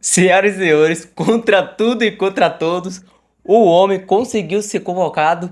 Senhoras e senhores, contra tudo e contra todos, o homem conseguiu ser convocado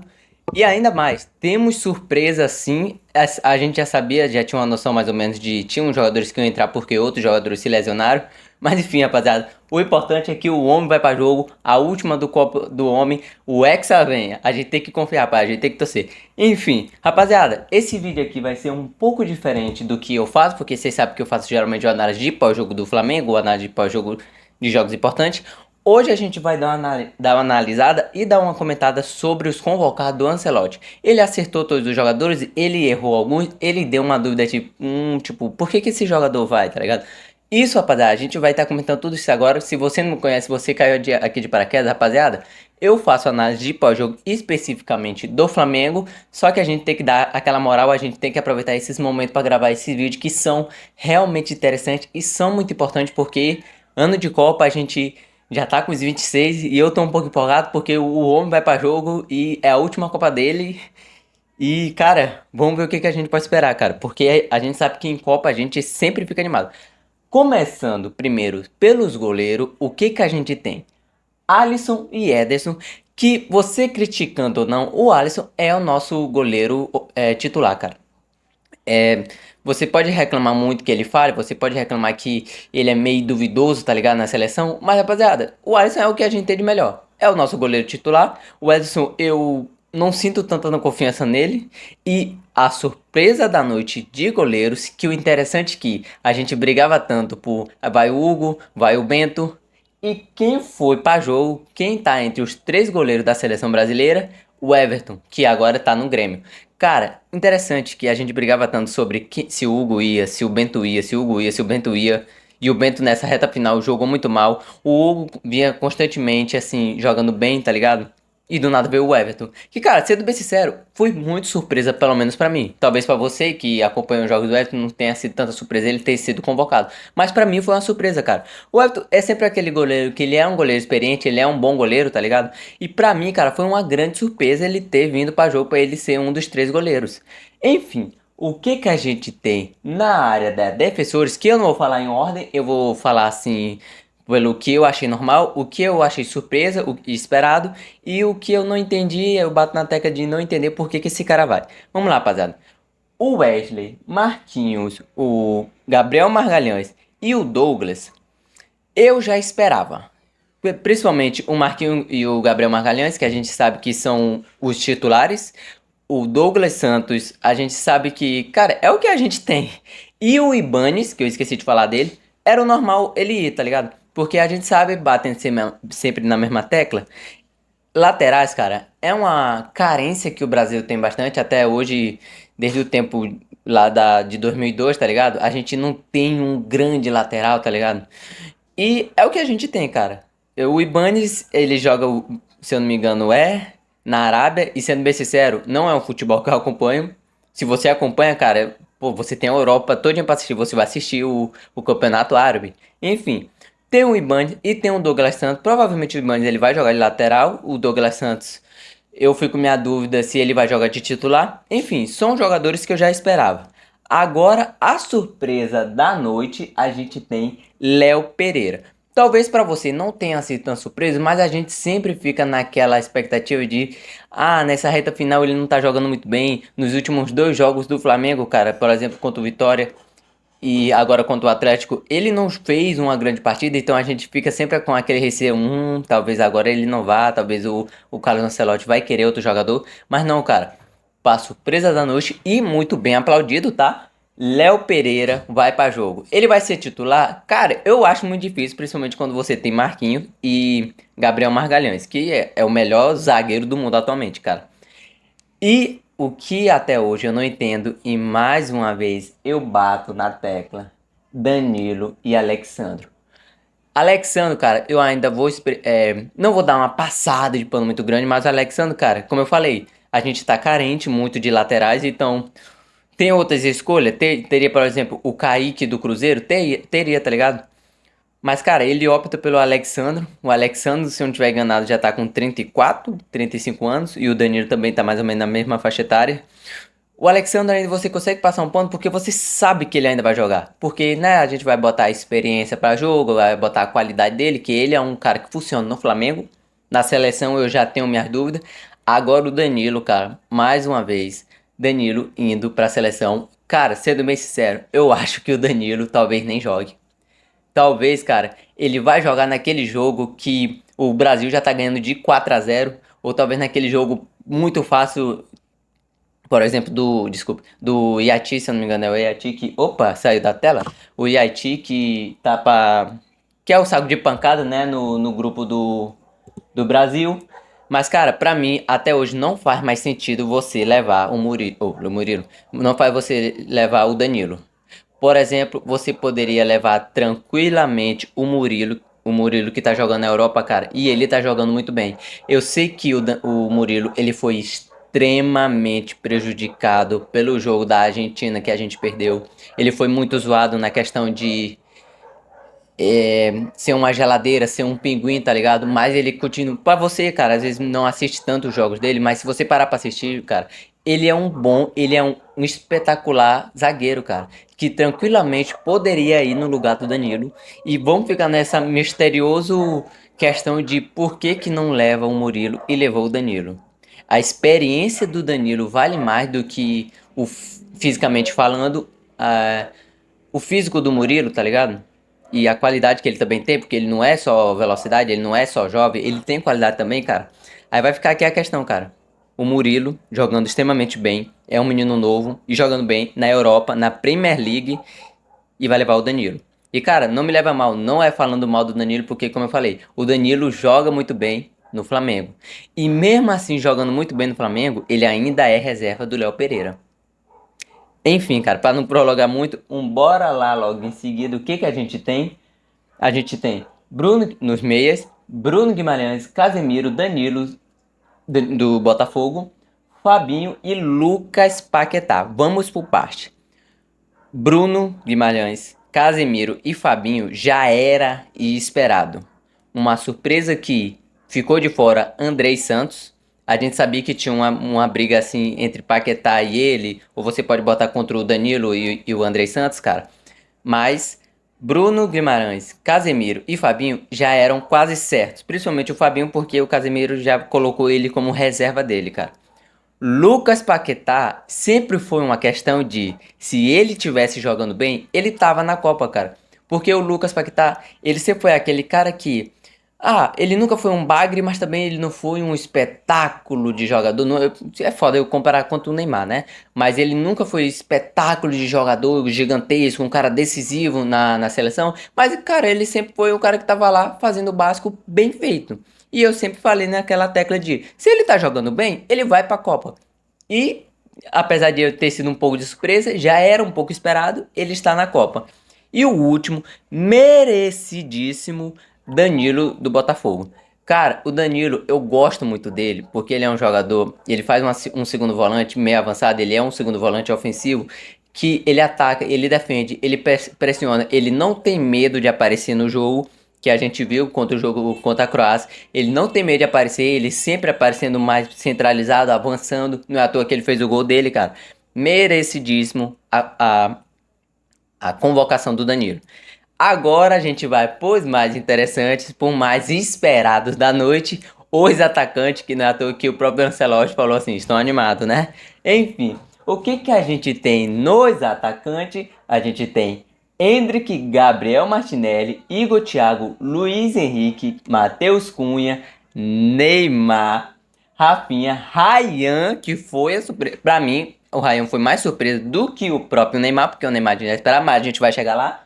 e ainda mais, temos surpresa sim. A gente já sabia, já tinha uma noção mais ou menos de tinha uns jogadores que iam entrar porque outros jogadores se lesionaram. Mas enfim, rapaziada, o importante é que o homem vai pra jogo, a última do Copa do Homem, o Hexa venha. A gente tem que confiar, rapaz, a gente tem que torcer. Enfim, rapaziada, esse vídeo aqui vai ser um pouco diferente do que eu faço, porque vocês sabem que eu faço geralmente uma análise de pós-jogo do Flamengo, ou análise de pós-jogo de jogos importantes. Hoje a gente vai dar uma analisada e dar uma comentada sobre os convocados do Ancelotti. Ele acertou todos os jogadores, ele errou alguns, ele deu uma dúvida tipo, por que esse jogador vai, tá ligado? Isso, rapaziada, a gente vai estar comentando tudo isso agora. Se você não me conhece, você caiu aqui de paraquedas, rapaziada. Eu faço análise de pós-jogo especificamente do Flamengo, só que a gente tem que dar aquela moral, a gente tem que aproveitar esses momentos para gravar esses vídeos que são realmente interessantes e são muito importantes porque ano de Copa a gente já tá com os 26 e eu tô um pouco empolgado porque o homem vai pra jogo e é a última Copa dele. E, cara, vamos ver o que a gente pode esperar, cara. Porque a gente sabe que em Copa a gente sempre fica animado. Começando primeiro pelos goleiros, o que a gente tem? Alisson e Ederson, que você criticando ou não, o Alisson é o nosso goleiro titular, cara. É, você pode reclamar muito que ele fale, você pode reclamar que ele é meio duvidoso, tá ligado, na seleção, mas rapaziada, o Alisson é o que a gente tem de melhor. É o nosso goleiro titular. O Ederson, eu não sinto tanta confiança nele. E a surpresa da noite de goleiros, que o interessante é que a gente brigava tanto por vai o Hugo, vai o Bento. E quem foi para jogo, quem tá entre os três goleiros da seleção brasileira? O Everton, que agora tá no Grêmio. Cara, interessante que a gente brigava tanto sobre se o Hugo ia, se o Bento ia, se o Hugo ia, se o Bento ia. E o Bento nessa reta final jogou muito mal. O Hugo vinha constantemente assim, jogando bem, tá ligado? E do nada veio o Everton. Que, cara, sendo bem sincero, foi muito surpresa, pelo menos pra mim. Talvez pra você que acompanha os jogos do Everton não tenha sido tanta surpresa ele ter sido convocado. Mas pra mim foi uma surpresa, cara. O Everton é sempre aquele goleiro que ele é um goleiro experiente, ele é um bom goleiro, tá ligado? E pra mim, cara, foi uma grande surpresa ele ter vindo pra jogo pra ele ser um dos três goleiros. Enfim, o que a gente tem na área da defensores, que eu não vou falar em ordem, eu vou falar assim pelo que eu achei normal, o que eu achei surpresa, o esperado e o que eu não entendi, eu bato na tecla de não entender por que esse cara vai. Vamos lá, rapaziada. O Wesley, Marquinhos, o Gabriel Margalhães e o Douglas, eu já esperava. Principalmente o Marquinhos e o Gabriel Margalhães, que a gente sabe que são os titulares. O Douglas Santos, a gente sabe que, cara, é o que a gente tem. E o Ibanes, que eu esqueci de falar dele, era o normal ele ir, tá ligado? Porque a gente sabe, batem sempre na mesma tecla. Laterais, cara, é uma carência que o Brasil tem bastante. Até hoje, desde o tempo de 2002, tá ligado? A gente não tem um grande lateral, tá ligado? E é o que a gente tem, cara. O Ibanes, ele joga, se eu não me engano, na Arábia. E sendo bem sincero, não é um futebol que eu acompanho. Se você acompanha, cara, pô, você tem a Europa todinha pra assistir. Você vai assistir o Campeonato Árabe. Enfim, tem o Ibanes e tem o Douglas Santos. Provavelmente o Ibanes ele vai jogar de lateral. O Douglas Santos, eu fico com minha dúvida se ele vai jogar de titular. Enfim, são jogadores que eu já esperava. Agora, a surpresa da noite, a gente tem Léo Pereira. Talvez para você não tenha sido tão surpresa, mas a gente sempre fica naquela expectativa de, nessa reta final ele não tá jogando muito bem. Nos últimos dois jogos do Flamengo, cara, por exemplo, contra o Vitória e agora contra o Atlético, ele não fez uma grande partida, então a gente fica sempre com aquele receio, talvez agora ele não vá, talvez o Carlos Ancelotti vai querer outro jogador, mas não, cara. Pra surpresa da noite e muito bem aplaudido, tá? Léo Pereira vai pra jogo. Ele vai ser titular? Cara, eu acho muito difícil, principalmente quando você tem Marquinhos e Gabriel Margalhães, que é o melhor zagueiro do mundo atualmente, cara. E o que até hoje eu não entendo, e mais uma vez eu bato na tecla: Danilo e Alexandro. Alexandro, cara, eu ainda vou. Não vou dar uma passada de pano muito grande, mas o Alexandro, cara, como eu falei, a gente tá carente muito de laterais, então tem outras escolhas. Teria, por exemplo, o Kaique do Cruzeiro? Teria, tá ligado? Mas, cara, ele opta pelo Alexandro. O Alexandro, se eu não tiver enganado, já tá com 34, 35 anos. E o Danilo também tá mais ou menos na mesma faixa etária. O Alexandre ainda você consegue passar um ponto porque você sabe que ele ainda vai jogar. Porque, né, a gente vai botar a experiência para jogo, vai botar a qualidade dele, que ele é um cara que funciona no Flamengo. Na seleção eu já tenho minhas dúvidas. Agora o Danilo, cara, mais uma vez, Danilo indo pra seleção. Cara, sendo bem sincero, eu acho que o Danilo talvez nem jogue. Talvez, cara, ele vai jogar naquele jogo que o Brasil já tá ganhando de 4-0, ou talvez naquele jogo muito fácil, por exemplo, do Iati, se eu não me engano, é o Iati que, opa, saiu da tela. O Iati que tá pra, que é o saco de pancada, né, no grupo do Brasil. Mas, cara, pra mim, até hoje não faz mais sentido você levar o Murilo, não faz você levar o Danilo. Por exemplo, você poderia levar tranquilamente o Murilo que tá jogando na Europa, cara, e ele tá jogando muito bem. Eu sei que o Murilo, ele foi extremamente prejudicado pelo jogo da Argentina que a gente perdeu. Ele foi muito zoado na questão de ser uma geladeira, ser um pinguim, tá ligado? Mas ele continua. Pra você, cara, às vezes não assiste tanto os jogos dele, mas se você parar pra assistir, cara, ele é um bom, ele é um espetacular zagueiro, cara. Que tranquilamente poderia ir no lugar do Danilo. E vamos ficar nessa misterioso questão de por que que não leva o Murilo e levou o Danilo. A experiência do Danilo vale mais do que fisicamente falando. ah, o físico do Murilo, tá ligado? E a qualidade que ele também tem, porque ele não é só velocidade, ele não é só jovem, ele tem qualidade também, cara. Aí vai ficar aqui a questão, cara. O Murilo jogando extremamente bem, é um menino novo e jogando bem na Europa, na Premier League e vai levar o Danilo. E cara, não me leva mal, não é falando mal do Danilo, porque como eu falei, o Danilo joga muito bem no Flamengo. E mesmo assim jogando muito bem no Flamengo, ele ainda é reserva do Léo Pereira. Enfim, cara, para não prolongar muito, bora lá logo em seguida. O que que a gente tem? A gente tem Bruno nos meias, Bruno Guimarães, Casemiro, Danilo do Botafogo, Fabinho e Lucas Paquetá. Vamos por parte. Bruno Guimarães, Casemiro e Fabinho já era esperado. Uma surpresa que ficou de fora Andrei Santos. A gente sabia que tinha uma briga assim entre Paquetá e ele, ou você pode botar contra o Danilo e o Andrei Santos, cara. Mas Bruno Guimarães, Casemiro e Fabinho já eram quase certos. Principalmente o Fabinho, porque o Casemiro já colocou ele como reserva dele, cara. Lucas Paquetá sempre foi uma questão de se ele tivesse jogando bem, ele tava na Copa, cara. Porque o Lucas Paquetá, ele sempre foi aquele cara que ele nunca foi um bagre, mas também ele não foi um espetáculo de jogador. É foda eu comparar contra o Neymar, né? Mas ele nunca foi espetáculo de jogador gigantesco, um cara decisivo na seleção. Mas, cara, ele sempre foi o cara que tava lá fazendo o básico bem feito. E eu sempre falei naquela tecla de, se ele tá jogando bem, ele vai pra Copa. E, apesar de eu ter sido um pouco de surpresa, já era um pouco esperado, ele está na Copa. E o último, merecidíssimo, Danilo do Botafogo. Cara, o Danilo, eu gosto muito dele, porque ele é um jogador, ele faz um segundo volante meio avançado, ele é um segundo volante ofensivo, que ele ataca, ele defende, ele pressiona, ele não tem medo de aparecer no jogo, que a gente viu contra o jogo contra a Croácia. Ele não tem medo de aparecer, ele sempre aparecendo mais centralizado, avançando. Não é à toa que ele fez o gol dele, cara. Merecidíssimo a convocação do Danilo. Agora a gente vai por mais interessantes, por mais esperados da noite. Os atacantes, que não é à toa que o próprio Ancelotti falou assim, estão animados, né? Enfim, o que que a gente tem nos atacantes? A gente tem Endrick, Gabriel Martinelli, Igor Thiago, Luiz Henrique, Matheus Cunha, Neymar, Rafinha, Ryan, que foi a surpresa. Pra mim, o Ryan foi mais surpresa do que o próprio Neymar, porque o Neymar já esperava, mas a gente vai chegar lá.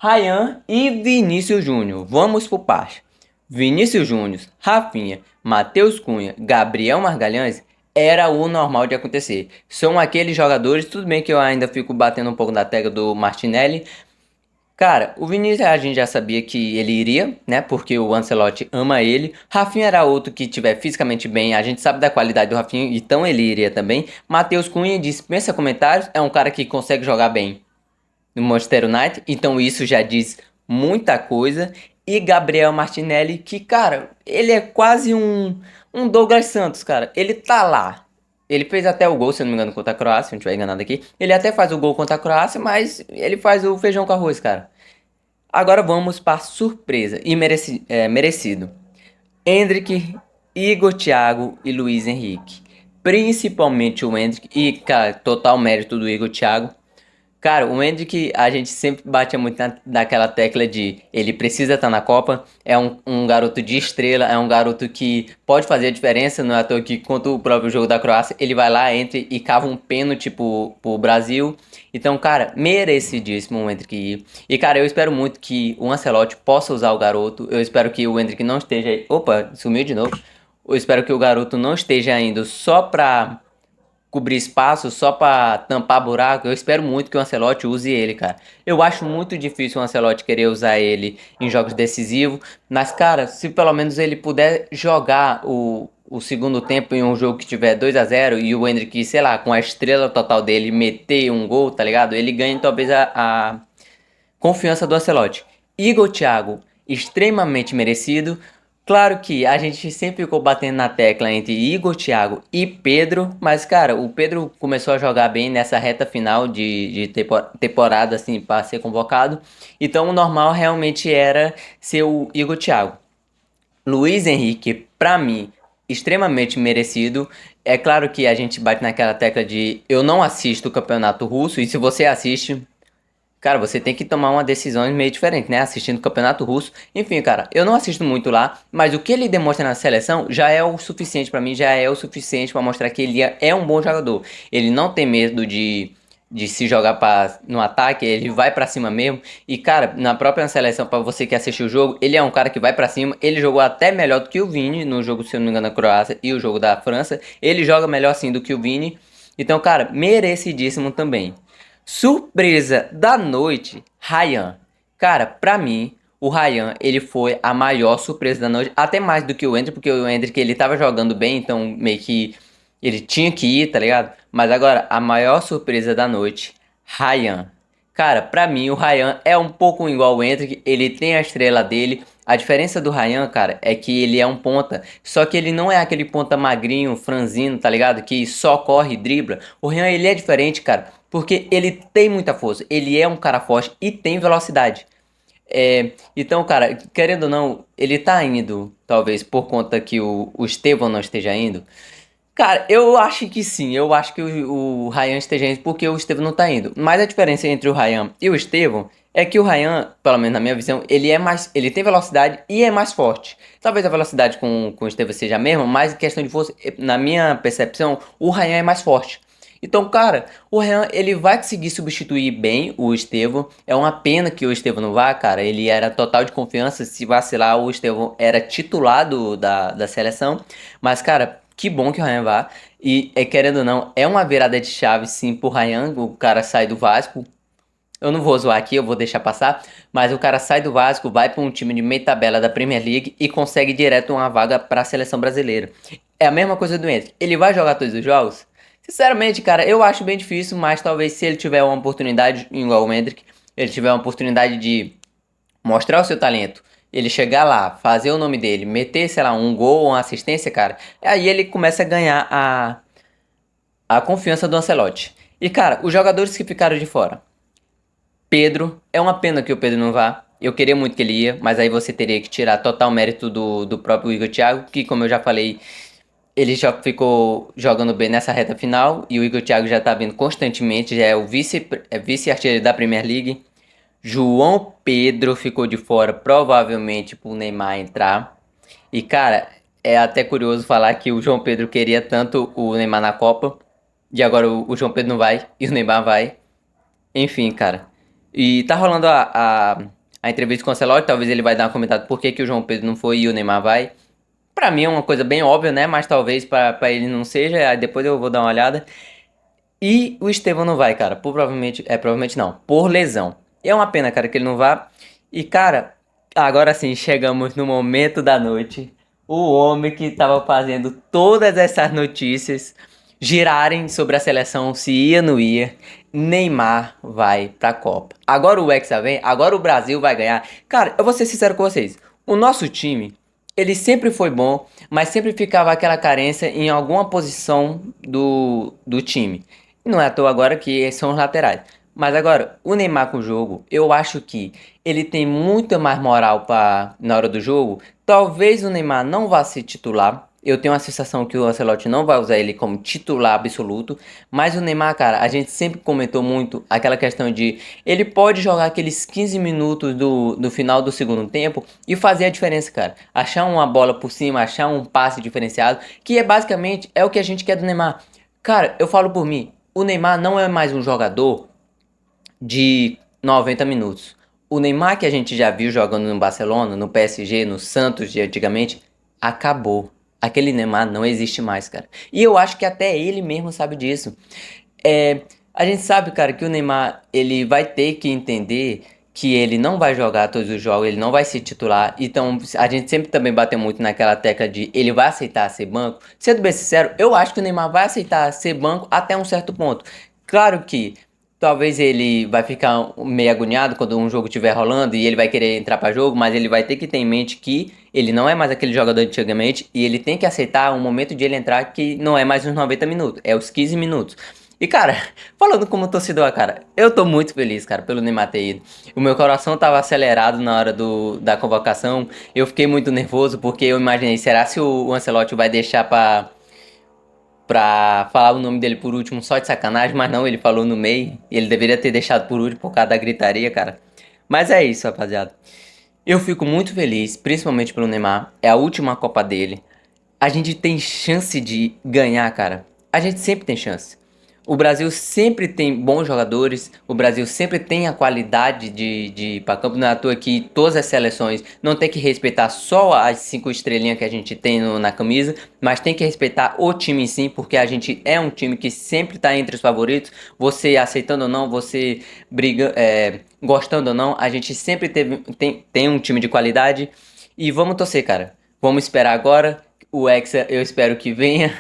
Ryan e Vinícius Júnior. Vamos por parte. Vinícius Júnior, Rafinha, Matheus Cunha, Gabriel Margalhães era o normal de acontecer. São aqueles jogadores, tudo bem que eu ainda fico batendo um pouco na tecla do Martinelli. Cara, o Vinícius a gente já sabia que ele iria, né? Porque o Ancelotti ama ele. Rafinha era outro que tiver fisicamente bem. A gente sabe da qualidade do Rafinha, então ele iria também. Matheus Cunha dispensa comentários. É um cara que consegue jogar bem no Manchester United, então isso já diz muita coisa. E Gabriel Martinelli, que, cara, ele é quase um Douglas Santos, cara. Ele tá lá. Ele fez até o gol, se eu não me engano, contra a Croácia, se eu não estiver enganado aqui. Ele até faz o gol contra a Croácia, mas ele faz o feijão com arroz, cara. Agora vamos para surpresa e merecido. Endrick, Igor Thiago e Luiz Henrique. Principalmente o Endrick e, cara, total mérito do Igor Thiago. Cara, o Endrick, a gente sempre bate muito naquela tecla de ele precisa estar na Copa, é um garoto de estrela, é um garoto que pode fazer a diferença, não é à toa que contra o próprio jogo da Croácia, ele vai lá, entra e cava um pênalti pro Brasil. Então, cara, merecidíssimo o Endrick ir. E, cara, eu espero muito que o Ancelotti possa usar o garoto, eu espero que o Endrick não esteja... Opa, sumiu de novo. Eu espero que o garoto não esteja indo só pra cobrir espaço só pra tampar buraco. Eu espero muito que o Ancelotti use ele, cara. Eu acho muito difícil o Ancelotti querer usar ele em jogos decisivos. Mas, cara, se pelo menos ele puder jogar o segundo tempo em um jogo que tiver 2-0 e o Endrick, sei lá, com a estrela total dele, meter um gol, tá ligado? Ele ganha talvez a confiança do Ancelotti. Igor Thiago, extremamente merecido. Claro que a gente sempre ficou batendo na tecla entre Igor Thiago e Pedro, mas cara, o Pedro começou a jogar bem nessa reta final de temporada, assim, para ser convocado. Então o normal realmente era ser o Igor Thiago. Luiz Henrique, pra mim, extremamente merecido. É claro que a gente bate naquela tecla de eu não assisto o campeonato russo, e se você assiste, cara, você tem que tomar uma decisão meio diferente, né? Assistindo o Campeonato Russo. Enfim, cara, eu não assisto muito lá, mas o que ele demonstra na seleção já é o suficiente pra mim, já é o suficiente pra mostrar que ele é um bom jogador. Ele não tem medo de se jogar no ataque, ele vai pra cima mesmo. E, cara, na própria seleção, pra você que assistiu o jogo, ele é um cara que vai pra cima. Ele jogou até melhor do que o Vini no jogo, se eu não me engano, da Croácia e o jogo da França. Ele joga melhor assim do que o Vini. Então, cara, merecidíssimo também. Surpresa da noite, Ryan. Cara, pra mim, o Ryan, ele foi a maior surpresa da noite, até mais do que o Endrick, porque o Endrick, ele tava jogando bem, então meio que ele tinha que ir, tá ligado? Mas agora, a maior surpresa da noite, Ryan. Cara, pra mim, o Ryan é um pouco igual ao Endrick, ele tem a estrela dele. A diferença do Ryan, cara, é que ele é um ponta, só que ele não é aquele ponta magrinho, franzino, tá ligado? Que só corre e dribla. O Ryan, ele é diferente, cara, porque ele tem muita força, ele é um cara forte e tem velocidade. Então, cara, querendo ou não, ele tá indo, talvez por conta que o Estevão não esteja indo. Cara, eu acho que sim, eu acho que o Ryan esteja indo porque o Estevão não tá indo. Mas a diferença entre o Ryan e o Estevão é que o Ryan, pelo menos na minha visão, ele é mais, ele tem velocidade e é mais forte. Talvez a velocidade com o Estevão seja a mesma, mas em questão de força, na minha percepção, o Ryan é mais forte. Então, cara, o Ryan, ele vai conseguir substituir bem o Estevão. É uma pena que o Estevão não vá, cara. Ele era total de confiança. Se vacilar, o Estevão era titulado da seleção. Mas, cara, que bom que o Ryan vá. E, querendo ou não, é uma virada de chave, sim, pro Ryan. O cara sai do Vasco. Eu não vou zoar aqui, eu vou deixar passar. Mas o cara sai do Vasco, vai para um time de meia tabela da Premier League e consegue direto uma vaga para a seleção brasileira. É a mesma coisa do Endrick. Ele vai jogar todos os jogos? Sinceramente, cara, eu acho bem difícil, mas talvez se ele tiver uma oportunidade, igual o Endrick, ele tiver uma oportunidade de mostrar o seu talento, ele chegar lá, fazer o nome dele, meter, sei lá, um gol ou uma assistência, cara, aí ele começa a ganhar a confiança do Ancelotti. E, cara, os jogadores que ficaram de fora. Pedro, é uma pena que o Pedro não vá. Eu queria muito que ele ia, mas aí você teria que tirar total mérito do próprio Igor Thiago, que, como eu já falei, ele já ficou jogando bem nessa reta final e o Igor Thiago já tá vindo constantemente, já é o vice-artilheiro da Premier League. João Pedro ficou de fora, provavelmente pro Neymar entrar. E cara, é até curioso falar que o João Pedro queria tanto o Neymar na Copa e agora o João Pedro não vai e o Neymar vai. Enfim, cara. E tá rolando a entrevista com o Ancelotti, talvez ele vai dar uma comentada por que, que o João Pedro não foi e o Neymar vai. Pra mim é uma coisa bem óbvia, né? Mas talvez pra ele não seja. Aí depois eu vou dar uma olhada. E o Estevão não vai, cara. Provavelmente não. Por lesão. E é uma pena, cara, que ele não vá. E, cara, agora sim, chegamos no momento da noite. O homem que tava fazendo todas essas notícias girarem sobre a seleção, se ia ou não ia. Neymar vai pra Copa. Agora o Hexa vem, agora o Brasil vai ganhar. Cara, eu vou ser sincero com vocês. O nosso time ele sempre foi bom, mas sempre ficava aquela carência em alguma posição do time. E não é à toa agora que são os laterais. Mas agora, o Neymar com o jogo, eu acho que ele tem muita mais moral na hora do jogo. Talvez o Neymar não vá ser titular. Eu tenho a sensação que o Ancelotti não vai usar ele como titular absoluto. Mas o Neymar, cara, a gente sempre comentou muito aquela questão de ele pode jogar aqueles 15 minutos do final do segundo tempo e fazer a diferença, cara. Achar uma bola por cima, achar um passe diferenciado, que é basicamente é o que a gente quer do Neymar. Cara, eu falo por mim, o Neymar não é mais um jogador de 90 minutos. O Neymar que a gente já viu jogando no Barcelona, no PSG, no Santos de antigamente, acabou. Aquele Neymar não existe mais, cara. E eu acho que até ele mesmo sabe disso. A gente sabe, cara, que o Neymar ele vai ter que entender que ele não vai jogar todos os jogos, ele não vai se titular. Então a gente sempre também bateu muito naquela tecla de ele vai aceitar ser banco. Sendo bem sincero, eu acho que o Neymar vai aceitar ser banco até um certo ponto. Claro que talvez ele vai ficar meio agoniado quando um jogo estiver rolando e ele vai querer entrar para jogo, mas ele vai ter que ter em mente que ele não é mais aquele jogador de antigamente e ele tem que aceitar o momento de ele entrar que não é mais os 90 minutos, é os 15 minutos. E cara, falando como torcedor, cara, eu tô muito feliz, cara, pelo Neymar ter ido. O meu coração tava acelerado na hora da convocação. Eu fiquei muito nervoso porque eu imaginei, será se o Ancelotti vai deixar pra falar o nome dele por último só de sacanagem, mas não, ele falou no meio. E ele deveria ter deixado por último por causa da gritaria, cara. Mas é isso, rapaziada. Eu fico muito feliz, principalmente pelo Neymar. É a última Copa dele. A gente tem chance de ganhar, cara. A gente sempre tem chance. O Brasil sempre tem bons jogadores, o Brasil sempre tem a qualidade de ir para campo. Não é à toa que todas as seleções não tem que respeitar só as 5 estrelinhas que a gente tem na camisa, mas tem que respeitar o time em si, porque a gente é um time que sempre está entre os favoritos. Você aceitando ou não, você gostando ou não, a gente sempre tem um time de qualidade. E vamos torcer, cara. Vamos esperar agora. O Hexa eu espero que venha.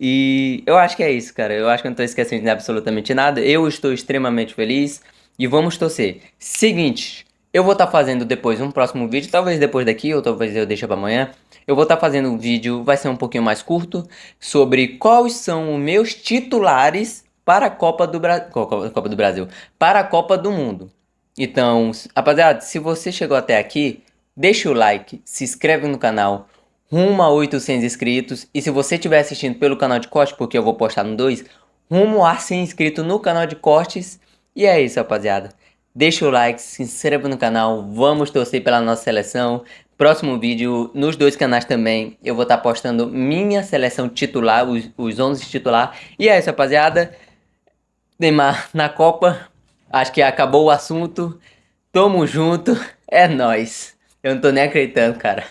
E eu acho que é isso, cara. Eu acho que eu não tô esquecendo de absolutamente nada. Eu estou extremamente feliz e vamos torcer. Seguinte, eu vou estar fazendo depois um próximo vídeo, talvez depois daqui, ou talvez eu deixe pra amanhã. Eu vou estar fazendo um vídeo, vai ser um pouquinho mais curto, sobre quais são os meus titulares para a Copa do Brasil, para a Copa do Mundo. Então, rapaziada, se você chegou até aqui, deixa o like, se inscreve no canal, rumo a 800 inscritos. E se você estiver assistindo pelo canal de cortes, porque eu vou postar no 2, rumo a 100 inscritos no canal de cortes. E é isso, rapaziada. Deixa o like, se inscreva no canal, vamos torcer pela nossa seleção. Próximo vídeo, nos dois canais também, eu vou estar postando minha seleção titular, os 11 titular. E é isso, rapaziada. Neymar na Copa. Acho que acabou o assunto. Tamo junto. É nóis. Eu não tô nem acreditando, cara.